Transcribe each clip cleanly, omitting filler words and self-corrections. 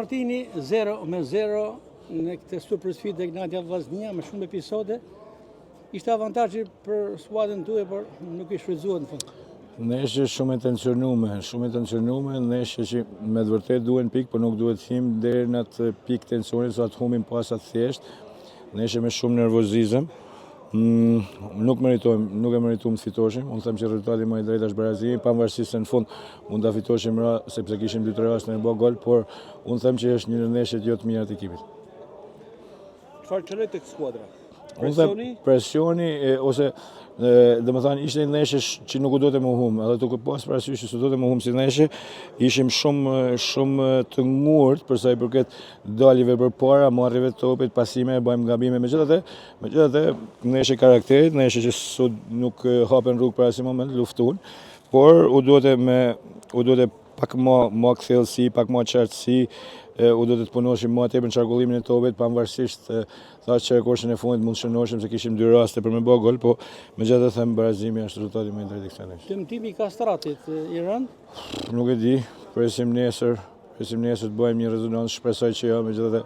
Martini 0-0 në këtë super sfidë e Egnatia Vllaznia me shumë episode. Ishte avantazhi për skuadrën tuaj, por nuk i shfrytzuat në fund. Neshe shumë e tensionume, neshe që me të vërtet duhen pikë, por nuk duhet him deri në atë pikë tensionit, sa të humim pas atë thjesht. Neshe me shumë nervozizëm. Nuk e meritojmë të fitoshim. Unë them që rezultati më i drejtë është barazimi, pavarësisht se në fund mund ta fitoshim sepse kishim 2-3 raste në bë gol, por unë them që është një ndeshje jo të mirë të ekipit. Çfarë qëlloi tek skuadra? Presioni ose domethënë ishte një ndeshje që nuk u duhet të mohum, edhe duke pas parasysh se duhet të mohum si ndeshje, ishim shumë të ngurt për sa i përket daljive përpara, marrjeve të topit, pasime, bëjmë gabime, megjithatë ndeshje karakterit, ndeshje që sot nuk hapen rrugë për asnjë moment, luftuan, por u duhet pak më kthellësi, pak më qartësi, u duhet të punoshim më tepër në çarkullimin e topit, pavarësisht thashë që koshën e fundit mund të shënoshim se kishim 2 raste për me bë gol, po megjithatë them barazimi është rezultati më i drejtë i kësaj ndeshje. Dëmtimi i Kastratit i rënd? Nuk e di, presim nesër të bëjmë një rezonancë, shpresoj që jo, megjithatë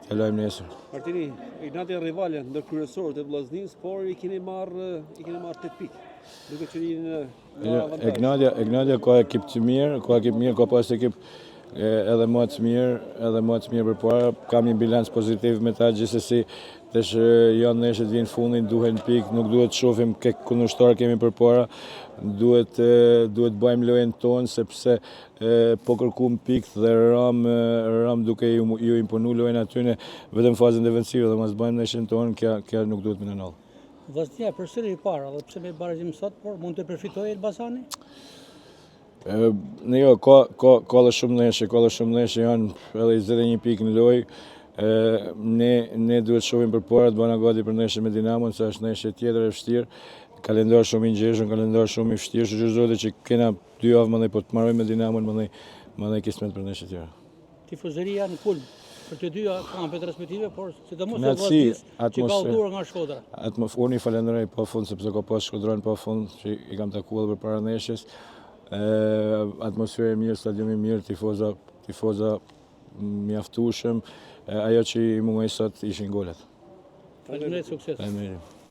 t'ja lajmë nesër. Martini, Egnatia rivale ndër kryesorët e Vllaznisë, por i keni marrë 8 pikë. Duke qenë në avantazh. Egnatia ka ekip të mirë, ka pas ekip edhe më të mirë përpara. Kam një bilanc pozitiv me ta, gjithsesi tash janë neshë të vinë fundin, duhen pikë, nuk duhet të shohim kë kundërshtar kemi përpara. Duhet bëjmë lojën tonë sepse po kërkuam pikë dhe ram duke ju imponu lojën aty në vetëm fazën defensive dhe mos bëjmë neshën tonë, kjo nuk duhet më nënall. Vllaznia përsëri i para, dhe pse me barazim sot, por mund të përfitojë Elbasani? Jo, ka dhe shumë neshe janë edhe 21 pikë në lojë. Ne duhet shohim përpara të bëna gati për neshje me Dinamon, se është neshje tjetër e vështirë. Kalendar shumë i ngjeshëm, kalendar shumë i vështirë, shqyrëzohet që kena 2 javë mëndej, po të marrojmë me Dinamon mëndej kismet për neshje tjera. Tifozëria në kulm për të dyja kampet respektive, por sidomos e Vllaznisë që ka udhëtuar nga Shkodra. Unë i falenderoj pa fund sepse ka pas Shkodran pa fund që i kam takuar edhe përpara neshjes. Atmosferë mirë, stadiumi mirë, tifoza mjaftueshëm, ajo që i mungoi sot ishin golet. Faleminderit, sukses.